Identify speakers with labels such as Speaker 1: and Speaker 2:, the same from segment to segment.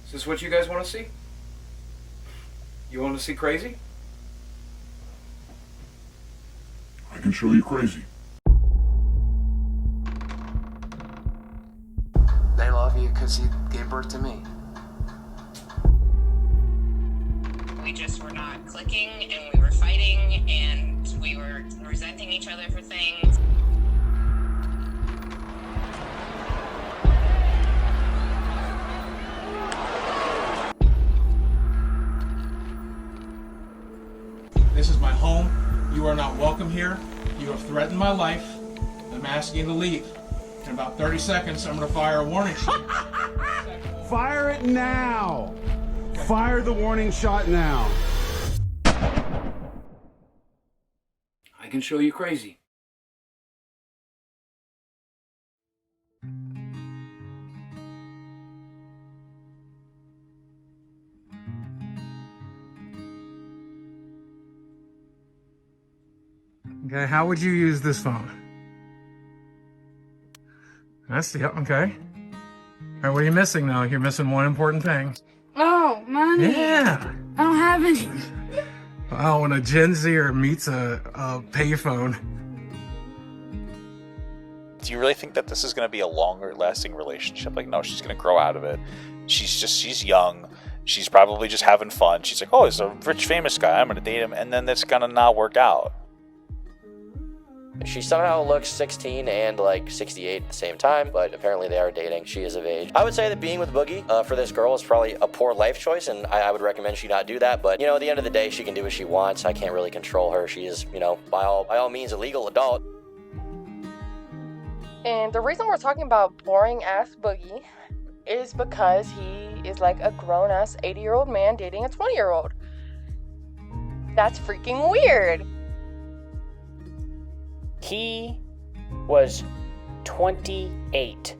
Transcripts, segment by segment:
Speaker 1: Is this what you guys want to see? You want to see crazy?
Speaker 2: I can show you crazy.
Speaker 3: They love you because you gave birth to me.
Speaker 4: We just were not clicking, and we were fighting, and we were resenting each other for things.
Speaker 5: This is my home. You are not welcome here. You have threatened my life. I'm asking you to leave. In about 30 seconds, I'm going to fire a warning shot.
Speaker 6: Fire it now! Fire the warning shot now.
Speaker 1: I can show you crazy.
Speaker 5: Okay, how would you use this phone? That's the, okay. All right, what are you missing though? You're missing one important thing.
Speaker 7: Oh, money.
Speaker 5: Yeah.
Speaker 7: I don't have any.
Speaker 5: Oh, when a Gen Zer meets a payphone.
Speaker 8: Do you really think that this is going to be a longer lasting relationship? Like, no, she's going to grow out of it. She's young. She's probably just having fun. She's like, oh, he's a rich, famous guy. I'm going to date him. And then it's going to not work out.
Speaker 9: She somehow looks 16 and like 68 at the same time, but apparently they are dating. She is of age. I would say that being with Boogie for this girl is probably a poor life choice, and I would recommend she not do that. But, you know, at the end of the day, she can do what she wants. I can't really control her. She is, you know, by all means a legal adult.
Speaker 10: And the reason we're talking about boring ass Boogie is because he is like a grown ass 80-year-old man dating a 20-year-old. That's freaking weird.
Speaker 11: He was 28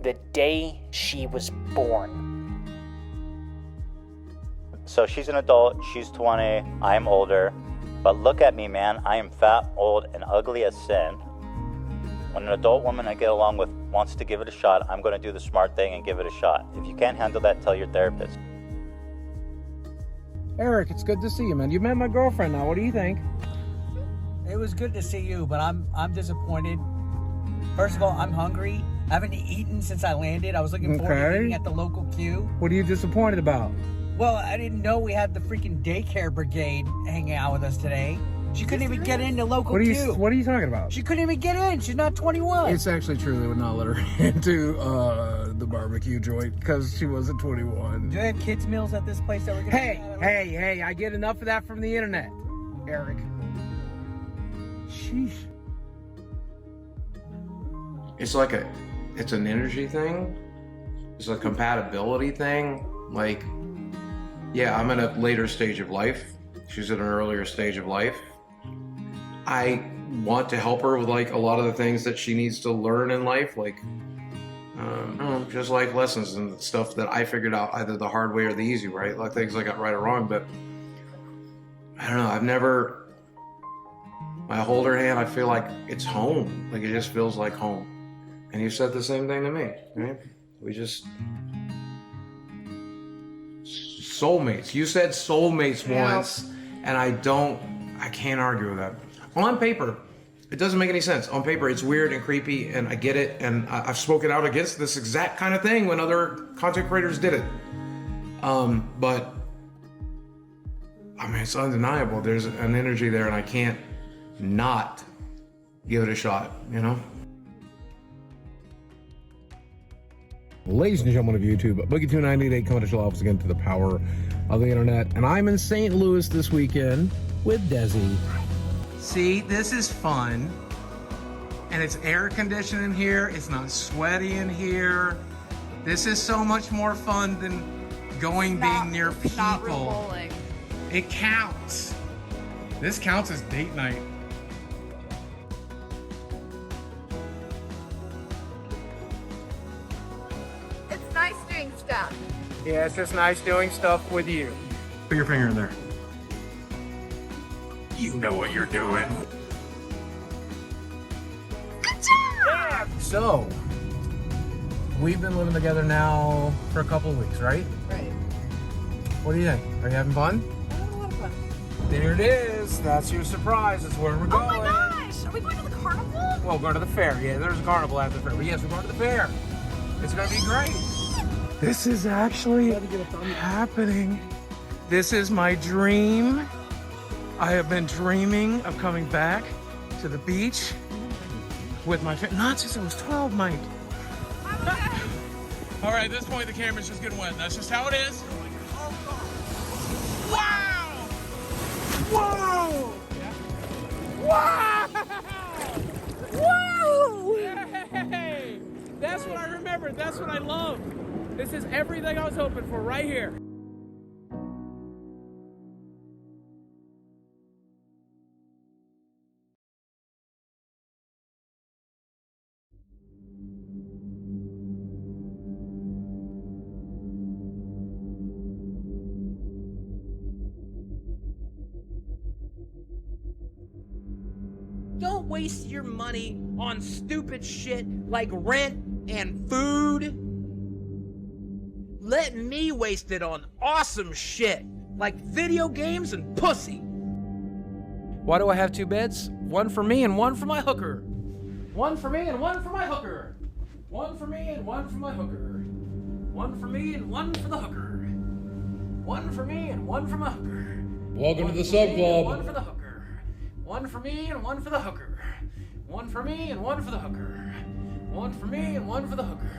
Speaker 11: the day she was born.
Speaker 12: So she's an adult, she's 20, I'm older. But look at me, man, I am fat, old, and ugly as sin. When an adult woman I get along with wants to give it a shot, I'm going to do the smart thing and give it a shot. If you can't handle that, tell your therapist.
Speaker 5: Eric, it's good to see you, man. You met my girlfriend now. What do you think?
Speaker 13: It was good to see you, but I'm disappointed. First of all, I'm hungry. I haven't eaten since I landed. I was looking forward to eating at the local queue.
Speaker 5: What are you disappointed about?
Speaker 13: Well, I didn't know we had the freaking daycare brigade hanging out with us today. She couldn't even get in the local queue.
Speaker 5: What are you talking about?
Speaker 13: She couldn't even get in. She's not 21.
Speaker 5: It's actually true. They would not let her into the barbecue joint because she wasn't 21.
Speaker 13: Do they have kids' meals at this place that we're gonna
Speaker 5: Hey, I get enough of that from the internet, Eric. Sheesh.
Speaker 1: It's like it's an energy thing. It's a compatibility thing. Like, yeah, I'm in a later stage of life. She's in an earlier stage of life. I want to help her with like a lot of the things that she needs to learn in life, like just like lessons and stuff that I figured out either the hard way or the easy way, right? Like things I got right or wrong. But I don't know. I've never. I hold her hand, I feel like it's home. Like it just feels like home. And you said the same thing to me, right? We just... Soulmates. You said soulmates once, and I can't argue with that. On paper, it doesn't make any sense. On paper, it's weird and creepy, and I get it, and I've spoken out against this exact kind of thing when other content creators did it. But, I mean, it's undeniable. There's an energy there, and I can't not give it a shot, you know?
Speaker 5: Ladies and gentlemen of YouTube, Boogie298 coming to show off again to the power of the internet. And I'm in St. Louis this weekend with Desi. See, this is fun. And it's air conditioned in here. It's not sweaty in here. This is so much more fun than being near people. It counts. This counts as date night.
Speaker 7: It's nice doing stuff.
Speaker 5: Yeah, it's just nice doing stuff with you. Put your finger in there. You know what you're doing.
Speaker 7: Good job!
Speaker 5: So, we've been living together now for a couple of weeks, right?
Speaker 10: Right.
Speaker 5: What do you think? Are you having fun?
Speaker 10: Having a lot of fun.
Speaker 5: There it is. That's your surprise. That's where we're going.
Speaker 10: Oh my gosh! Are we going to the carnival?
Speaker 5: Well, we're going to the fair. Yeah, there's a carnival after the fair. But yes, we're going to the fair. It's going to be great. This is actually happening. This is my dream. I have been dreaming of coming back to the beach with my family. Not since I was 12, Mike. All right, at this point, the camera's just getting wet. That's just how it is. Wow! Whoa! Wow! Whoa! Hey! That's what I remember. That's what I love. This is everything I was hoping for right here.
Speaker 14: Don't waste your money on stupid shit like rent and food. Let me waste it on awesome shit like video games and pussy.
Speaker 5: Why do I have two beds? One for me and one for my hooker. One for me and one for my hooker. One for me and one for my hooker. One for me and one for the hooker. One for me and one for my hooker. Welcome to the sub club. One for the hooker. One for me and one for the hooker. One for me and one for the hooker. One for me and one for the hooker.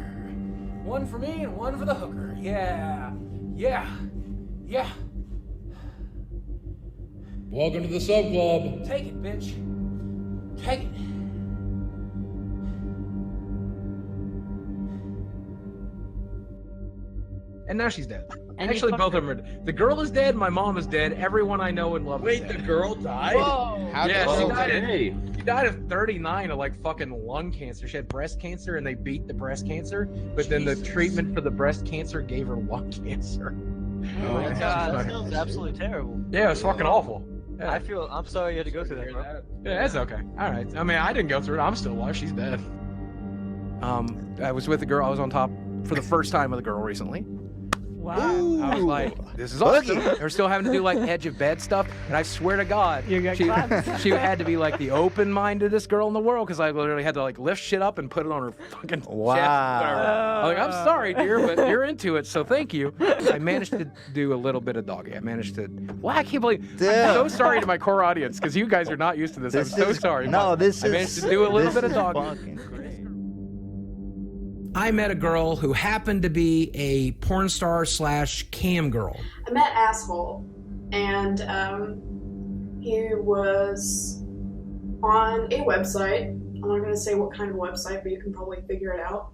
Speaker 5: One for me and one for the hooker. Yeah. Yeah. Yeah. Welcome to the sub club. Take it, bitch. Take it. And now she's dead.
Speaker 14: And
Speaker 5: Actually,
Speaker 14: you
Speaker 5: both of them are dead. The girl is dead, my mom is dead, everyone I know and love is dead.
Speaker 6: Wait, the girl died?
Speaker 14: Whoa.
Speaker 5: Yeah, she died of 39 of like fucking lung cancer. She had breast cancer and they beat the breast cancer, but then the treatment for the breast cancer gave her lung cancer.
Speaker 15: Oh my god, that sounds absolutely terrible.
Speaker 5: Yeah, it was fucking awful. Yeah.
Speaker 15: I'm sorry you had to go through that, bro.
Speaker 5: Yeah, that's okay. All right. I mean, I didn't go through it. I'm still alive. She's dead. I was with a girl. I was on top for the first time with a girl recently.
Speaker 14: Wow.
Speaker 5: I was like, this is awesome. We're still having to do like edge of bed stuff. And I swear to God, she had to be like the open-mindedest girl in the world because I literally had to like lift shit up and put it on her fucking chest. I'm like, I'm sorry, dear, but you're into it, so thank you. I managed to do a little bit of doggy. I managed to. Well, I can't believe. I'm so sorry to my core audience because you guys are not used to this. I'm so sorry.
Speaker 12: No,
Speaker 5: I managed to do a little bit of doggy. I met a girl who happened to be a porn star / cam girl.
Speaker 16: I met Asshole, and he was on a website. I'm not going to say what kind of website, but you can probably figure it out.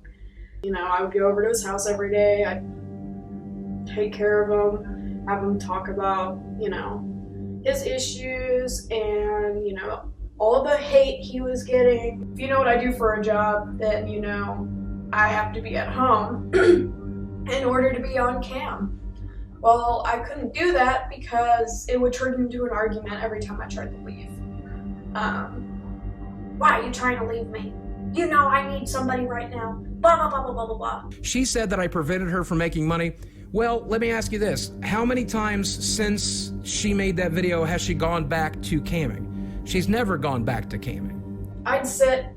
Speaker 16: You know, I would go over to his house every day. I'd take care of him, have him talk about, you know, his issues and, you know, all the hate he was getting. If you know what I do for a job, then you know I have to be at home in order to be on cam. Well, I couldn't do that because it would turn into an argument every time I tried to leave. Why are you trying to leave me? You know I need somebody right now. Blah, blah, blah, blah, blah, blah, blah.
Speaker 5: She said that I prevented her from making money. Well, let me ask you this. How many times since she made that video has she gone back to camming? She's never gone back to camming.
Speaker 16: I'd sit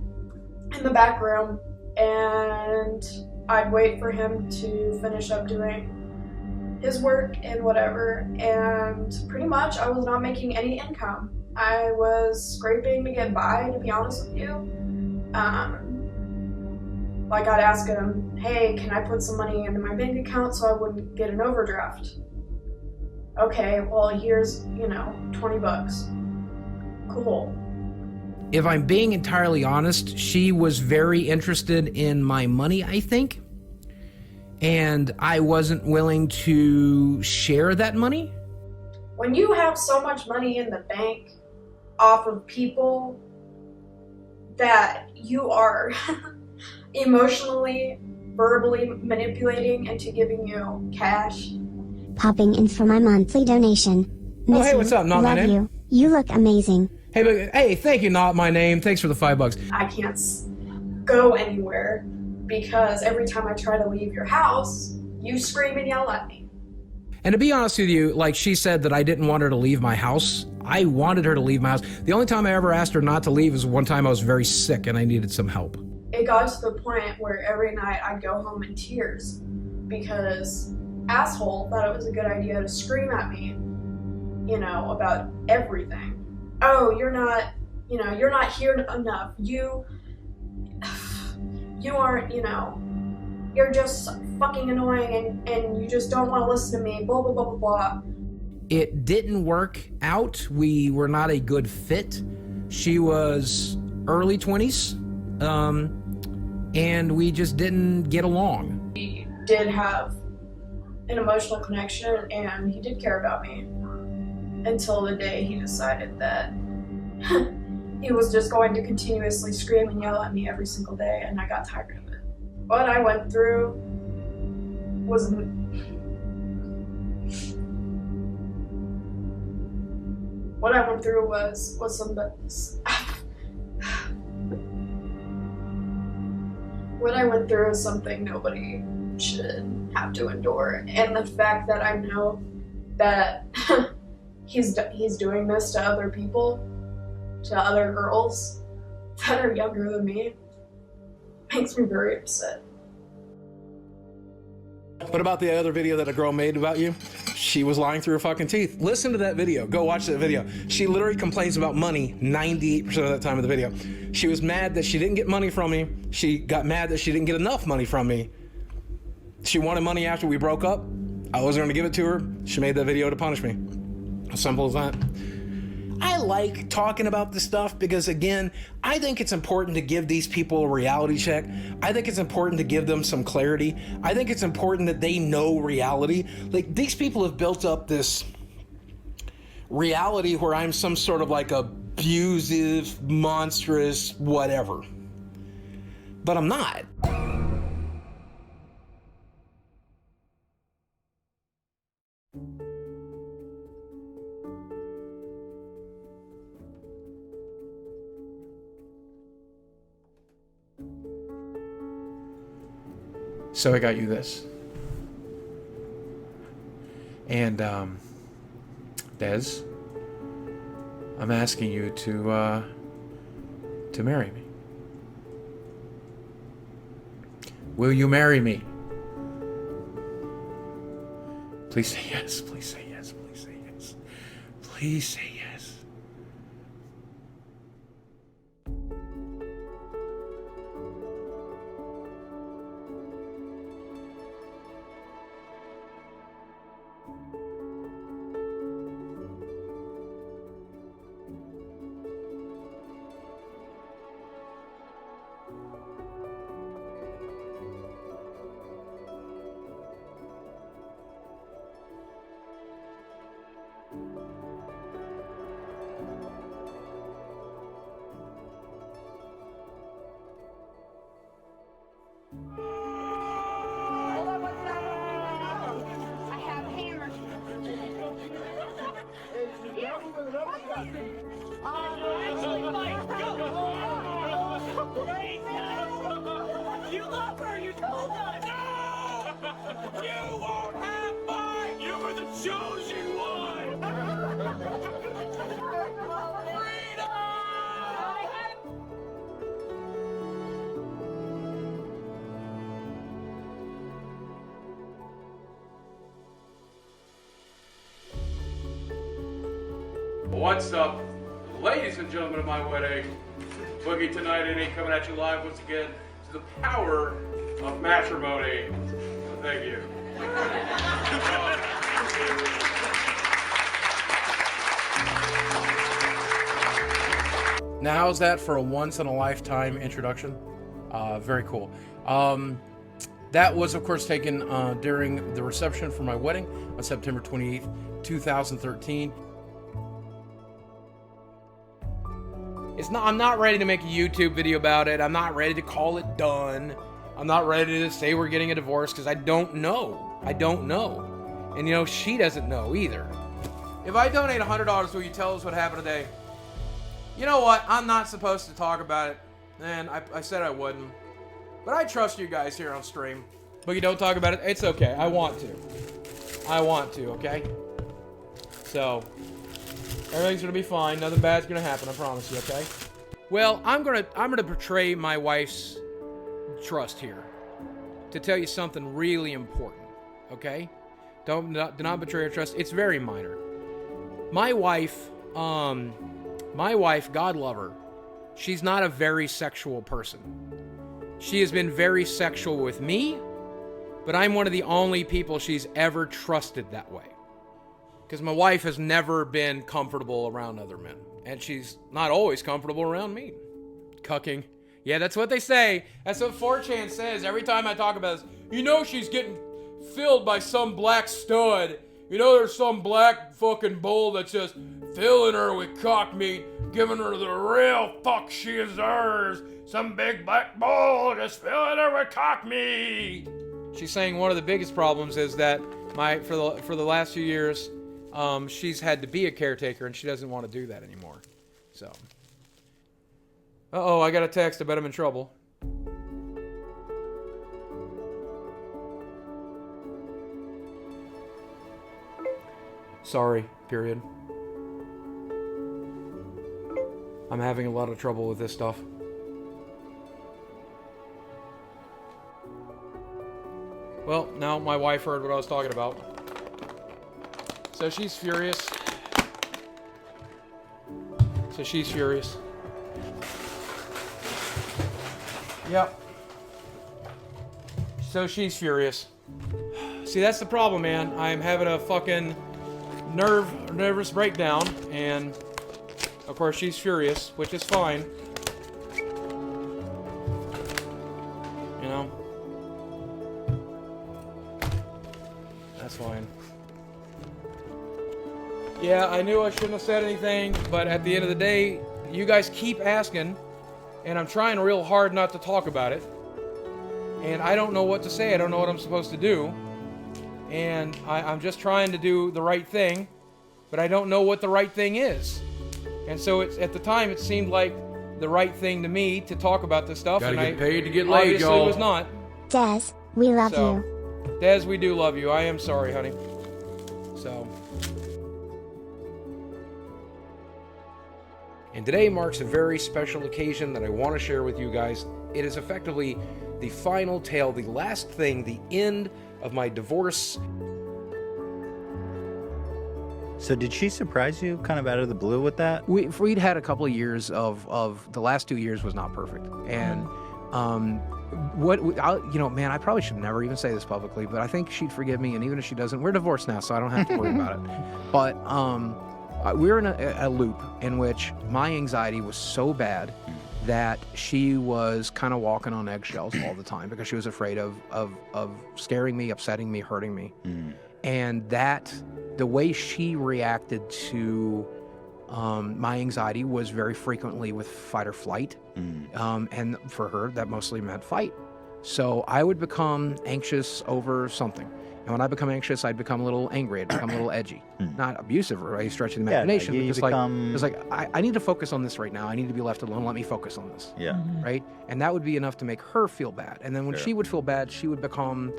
Speaker 16: in the back room and I'd wait for him to finish up doing his work and whatever, and pretty much I was not making any income. I was scraping to get by, to be honest with you. Like I'd ask him, hey, can I put some money into my bank account so I wouldn't get an overdraft? Okay, well here's, you know, 20 bucks. Cool.
Speaker 5: If I'm being entirely honest, she was very interested in my money, I think. And I wasn't willing to share that money.
Speaker 16: When you have so much money in the bank off of people that you are emotionally, verbally manipulating into giving you cash.
Speaker 17: Popping in for my monthly donation.
Speaker 5: Oh, hey, what's up? Not my name.
Speaker 17: You. You look amazing.
Speaker 5: Hey, but, hey, thank you, not my name. Thanks for the $5.
Speaker 16: I can't go anywhere because every time I try to leave your house, you scream and yell at me.
Speaker 5: And to be honest with you, like she said that I didn't want her to leave my house. I wanted her to leave my house. The only time I ever asked her not to leave was one time I was very sick and I needed some help.
Speaker 16: It got to the point where every night I'd go home in tears because asshole thought it was a good idea to scream at me, you know, about everything. Oh, you're not here enough. You aren't, you know, you're just fucking annoying and you just don't want to listen to me, blah, blah, blah, blah, blah.
Speaker 5: It didn't work out. We were not a good fit. She was early 20s, and we just didn't get along.
Speaker 16: He did have an emotional connection and he did care about me until the day he decided that he was just going to continuously scream and yell at me every single day, and I got tired of it. What I went through was some what I went through is something nobody should have to endure, and the fact that I know that he's doing this to other people, to other girls that are younger than me, makes me very upset.
Speaker 5: What about the other video that a girl made about you? She was lying through her fucking teeth. Listen to that video. Go watch that video. She literally complains about money 98% of that time of the video. She was mad that she didn't get money from me. She got mad that she didn't get enough money from me. She wanted money after we broke up. I wasn't going to give it to her. She made that video to punish me. As simple as that. I like talking about this stuff because, again, I think it's important to give these people a reality check. I think it's important to give them some clarity. I think it's important that they know reality. Like, these people have built up this reality where I'm some sort of like abusive, monstrous, whatever. But I'm not.
Speaker 1: So I got you this. And, Des, I'm asking you to marry me. Will you marry me? Please say yes, please say yes, please say yes. Please say yes.
Speaker 18: You love her, you told us! No! You won't have mine! You were the chosen one! Freedom!
Speaker 6: What's up, ladies and gentlemen of my wedding? Boogie tonight and coming at you live once again to the power of matrimony. So thank you.
Speaker 5: Now, how's that for a once-in-a-lifetime introduction? Very cool. That was, of course, taken during the reception for my wedding on September 28th, 2013. I'm not ready to make a YouTube video about it. I'm not ready to call it done. I'm not ready to say we're getting a divorce because I don't know. I don't know. And, you know, she doesn't know either. If I donate $100, will you tell us what happened today? You know what? I'm not supposed to talk about it. And I said I wouldn't.
Speaker 6: But I trust you guys here on stream. But you don't talk about it. It's okay. I want to. Okay? So, everything's gonna be fine. Nothing bad's gonna happen, I promise you, okay? Well, I'm gonna betray my wife's trust here to tell you something really important, okay? Do not betray her trust. It's very minor. My wife, God love her, she's not a very sexual person. She has been very sexual with me, but I'm one of the only people she's ever trusted that way. Because my wife has never been comfortable around other men. And she's not always comfortable around me. Cucking. Yeah, that's what they say. That's what 4chan says every time I talk about this. You know she's getting filled by some black stud. You know there's some black fucking bull that's just filling her with cock meat, giving her the real fuck she deserves. Some big black bull just filling her with cock meat. She's saying one of the biggest problems is that for the last few years, she's had to be a caretaker and she doesn't want to do that anymore. So. Uh-oh, I got a text. I bet I'm in trouble. Sorry, period. I'm having a lot of trouble with this stuff. Well, now my wife heard what I was talking about. So she's furious. Yep. So she's furious. See, that's the problem, man. I'm having a fucking nervous breakdown, and of course she's furious, which is fine. You know? That's fine. Yeah, I knew I shouldn't have said anything, but at the end of the day, you guys keep asking, and I'm trying real hard not to talk about it. And I don't know what to say. I don't know what I'm supposed to do. And I'm just trying to do the right thing, but I don't know what the right thing is. And so at the time, it seemed like the right thing to me to talk about this stuff.
Speaker 1: Gotta
Speaker 6: and
Speaker 1: get paid to get laid,
Speaker 6: obviously
Speaker 1: y'all.
Speaker 6: was not.
Speaker 17: Des, we love you.
Speaker 6: Des, we do love you. I am sorry, honey. So. And today marks a very special occasion that I want to share with you guys. It is effectively the final tale, the last thing, the end of my divorce.
Speaker 12: So did she surprise you kind of out of the blue with that?
Speaker 6: We'd had a couple of years of the last 2 years was not perfect. And I probably should never even say this publicly, but I think she'd forgive me. And even if she doesn't, we're divorced now, so I don't have to worry about it. But we're in a loop in which my anxiety was so bad that she was kind of walking on eggshells all the time because she was afraid of scaring me, upsetting me, hurting me. And the way she reacted to my anxiety was very frequently with fight or flight. And for her, that mostly meant fight. So I would become anxious over something. And when I become anxious, I'd become a little angry. I'd become a little edgy. Not abusive or any stretch of the imagination.
Speaker 12: you
Speaker 6: It's
Speaker 12: become...
Speaker 6: like, I need to focus on this right now. I need to be left alone. Let me focus on this.
Speaker 12: Yeah.
Speaker 6: Right? And that would be enough to make her feel bad. And then when she would feel bad, she would become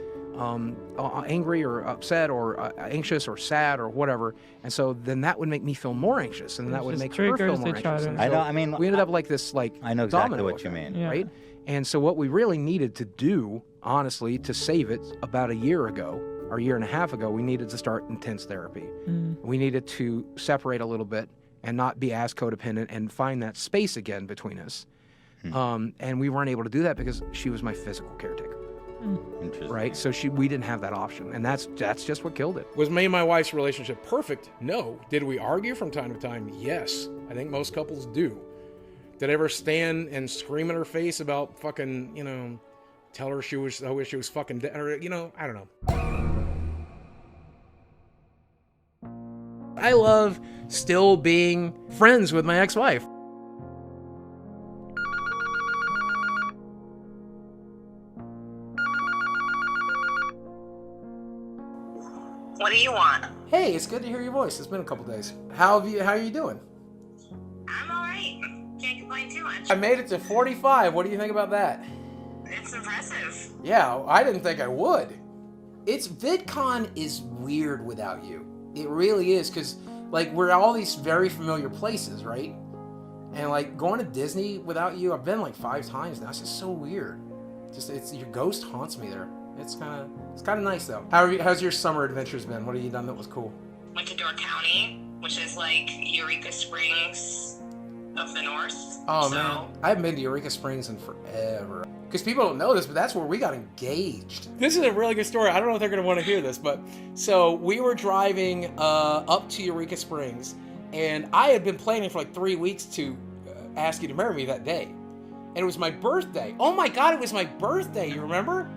Speaker 6: angry or upset or anxious or sad or whatever. And so then that would make me feel more anxious. And that would make her feel more anxious. And
Speaker 12: I know,
Speaker 6: so
Speaker 12: I mean...
Speaker 6: we ended up like this,
Speaker 12: I know exactly
Speaker 6: domino
Speaker 12: what you
Speaker 6: effect,
Speaker 12: mean.
Speaker 6: right? And so what we really needed to do, honestly, to save it about a year ago, or a year and a half ago, we needed to start intense therapy. We needed to separate a little bit and not be as codependent and find that space again between us. And we weren't able to do that because she was my physical caretaker.
Speaker 12: Interesting.
Speaker 6: Right? So we didn't have that option. And that's just what killed it. Was me and my wife's relationship perfect? No. Did we argue from time to time? Yes. I think most couples do. Did I ever stand and scream in her face about fucking, tell her I wish she was fucking dead, or, I don't know. I love still being friends with my ex-wife.
Speaker 4: What do you want?
Speaker 6: Hey, it's good to hear your voice. It's been a couple days. How are you doing?
Speaker 4: I'm alright. Can't complain too much.
Speaker 6: I made it to 45. What do you think about that?
Speaker 4: It's impressive.
Speaker 6: Yeah, I didn't think I would. VidCon is weird without you. It really is, because like we're all these very familiar places, right? And like going to Disney without you, I've been like 5 times now. It's just so weird. It's your ghost haunts me there. It's kind of nice though. How's your summer adventures been? What have you done that was cool?
Speaker 4: Went to Door County, which is like Eureka Springs of the North.
Speaker 6: Oh man, I haven't been to Eureka Springs in forever. Because people don't know this, but that's where we got engaged. This is a really good story. I don't know if they're going to want to hear this, but so we were driving up to Eureka Springs, and I had been planning for like 3 weeks to ask you to marry me that day. And it was my birthday. Oh my God, it was my birthday. You remember?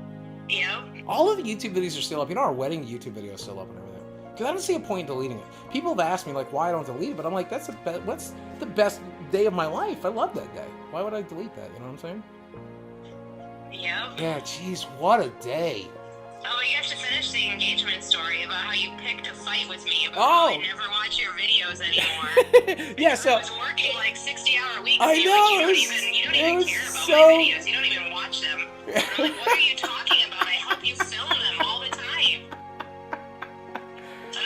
Speaker 4: Yeah.
Speaker 6: All of the YouTube videos are still up. You know, our wedding YouTube video is still up and everything. Because I don't see a point in deleting it. People have asked me, like, why I don't delete it, but I'm like, what's the best day of my life? I love that day. Why would I delete that? You know what I'm saying?
Speaker 4: Yeah.
Speaker 6: Yeah, jeez, what a day.
Speaker 4: Oh, you have to finish the engagement story about how you picked a fight with me about
Speaker 6: Oh.
Speaker 4: how I never watch your videos anymore.
Speaker 6: Yeah, so
Speaker 4: I was working like 60-hour weeks.
Speaker 6: I
Speaker 4: you
Speaker 6: know,
Speaker 4: don't even care about my videos. You don't even watch them. I'm like, what are you talking about? I help you film them all the time.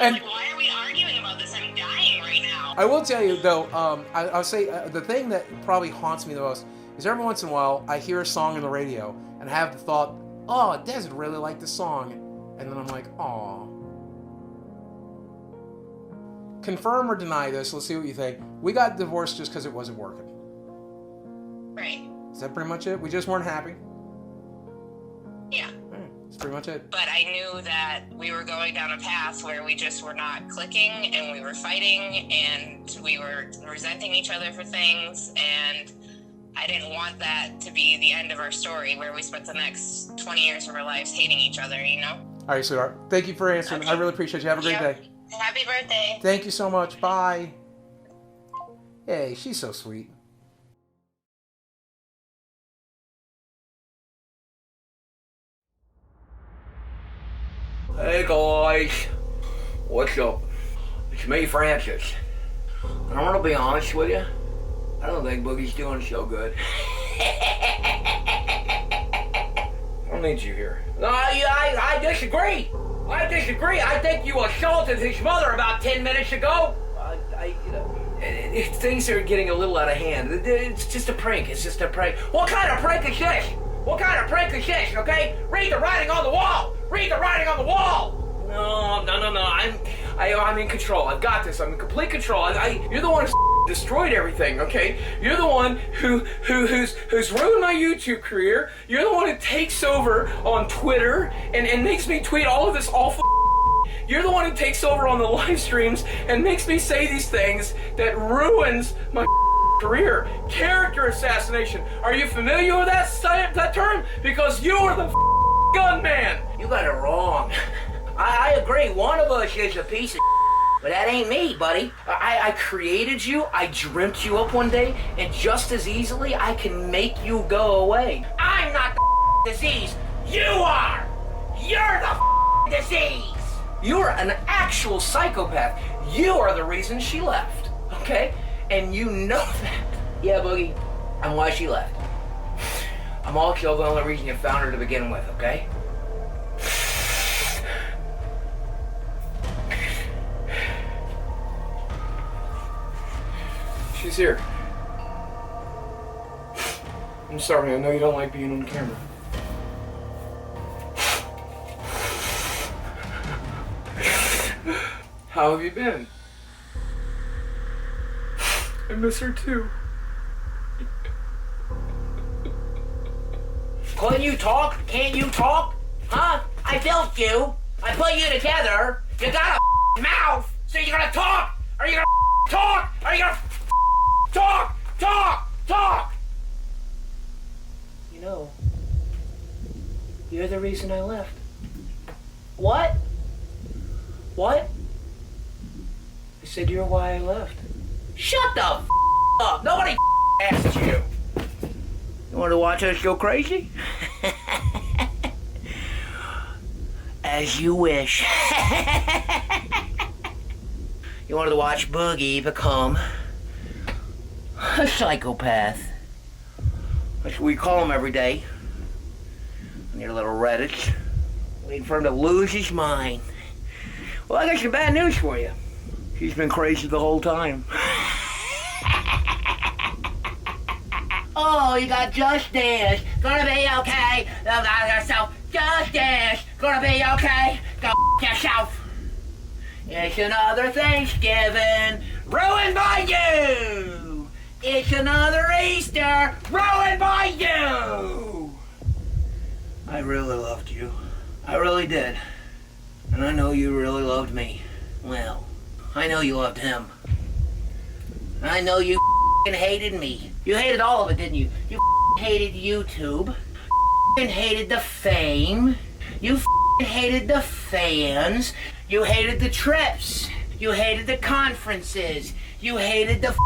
Speaker 4: I'm like, why are we arguing about this? I'm dying right now.
Speaker 6: I will tell you though, I'll say the thing that probably haunts me the most is every once in a while I hear a song on the radio and have the thought, oh, Des would really like this song, and then I'm like, aw. Confirm or deny this. Let's see what you think. We got divorced just because it wasn't working.
Speaker 4: Right.
Speaker 6: Is that pretty much it? We just weren't happy.
Speaker 4: Yeah.
Speaker 6: That's pretty much it.
Speaker 4: But I knew that we were going down a path where we just were not clicking, and we were fighting, and we were resenting each other for things, and I didn't want that to be the end of our story where we spent the next 20 years of our lives hating each other, you know?
Speaker 6: All right, sweetheart. Thank you for answering.
Speaker 4: Okay.
Speaker 6: I really appreciate you. Have a great day.
Speaker 4: Happy birthday.
Speaker 6: Thank you so much. Bye. Hey, she's so sweet.
Speaker 19: Hey guys, what's up? It's me, Francis. And I'm gonna be honest with you, I don't think Boogie's doing so good. I don't need you here. No, I disagree. I disagree. I think you assaulted his mother about 10 minutes ago. Things are getting a little out of hand. It's just a prank. It's just a prank. What kind of prank is this? What kind of prank is this, okay? Read the writing on the wall! Read the writing on the wall! No. I'm in control. I've got this. I'm in complete control. You're the one who destroyed everything, okay? You're the one who's ruined my YouTube career. You're the one who takes over on Twitter and makes me tweet all of this awful. You're the one who takes over on the live streams and makes me say these things that ruins my career. Character assassination. Are you familiar with that term? Because you're the gunman. You got it wrong. I agree. One of us is a piece of but that ain't me, buddy. I created you. I dreamt you up one day, and just as easily I can make you go away. I'm not the disease. You are. You're the disease. You're an actual psychopath. You are the reason she left, okay? And you know that. Yeah, Boogie, and why she left. I'm also the only reason you found her to begin with, okay?
Speaker 6: She's here. I'm sorry, I know you don't like being on camera. How have you been? I miss her too.
Speaker 19: Couldn't you talk? Can't you talk? Huh? I built you. I put you together. You got a mouth. So you're gonna talk? Are you gonna talk? Are you gonna talk? Talk! You know, you're the reason I left. What? What? I said you're why I left. Shut the up! Nobody asked you. You want to watch us go crazy? As you wish. You wanted to watch Boogie become a psychopath. That's what we call him every day. your little Reddit. Waiting for him to lose his mind. Well, I got some bad news for you. She's been crazy the whole time. Oh, you got Just Dance. Gonna be okay. Look at yourself. Just Dance. Gonna be okay. Go yourself. It's another Thanksgiving ruined by you. It's another Easter ruined by you. I really loved you. I really did. And I know you really loved me. Well, I know you loved him. I know you hated me. You hated all of it, didn't you? You hated YouTube. You hated the fame. You hated the fans. You hated the trips. You hated the conferences. You hated the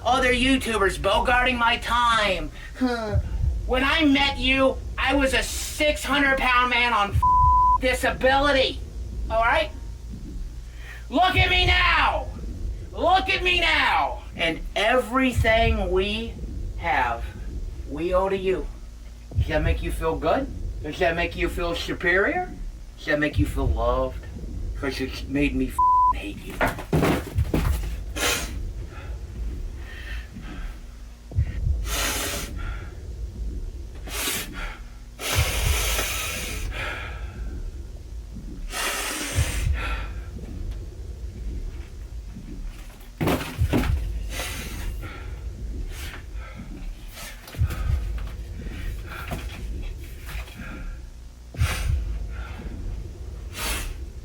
Speaker 19: other YouTubers bogarting my time. When I met you, I was a 600-pound man on disability. All right? Look at me now. Look at me now. And everything we have, we owe to you. Does that make you feel good? Does that make you feel superior? Does that make you feel loved? Because it's made me hate you.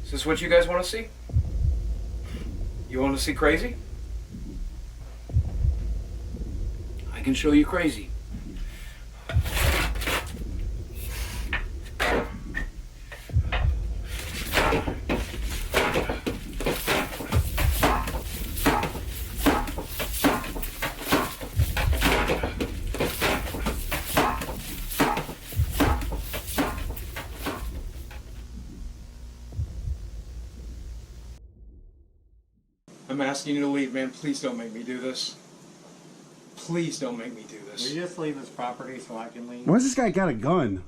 Speaker 6: Is this what you guys want to see? You want to see crazy? I can show you crazy. I'm asking you to leave, man. Please don't make me do this. Please don't make me do this.
Speaker 20: Will you just leave this property so I can leave?
Speaker 21: Why's this guy got a gun?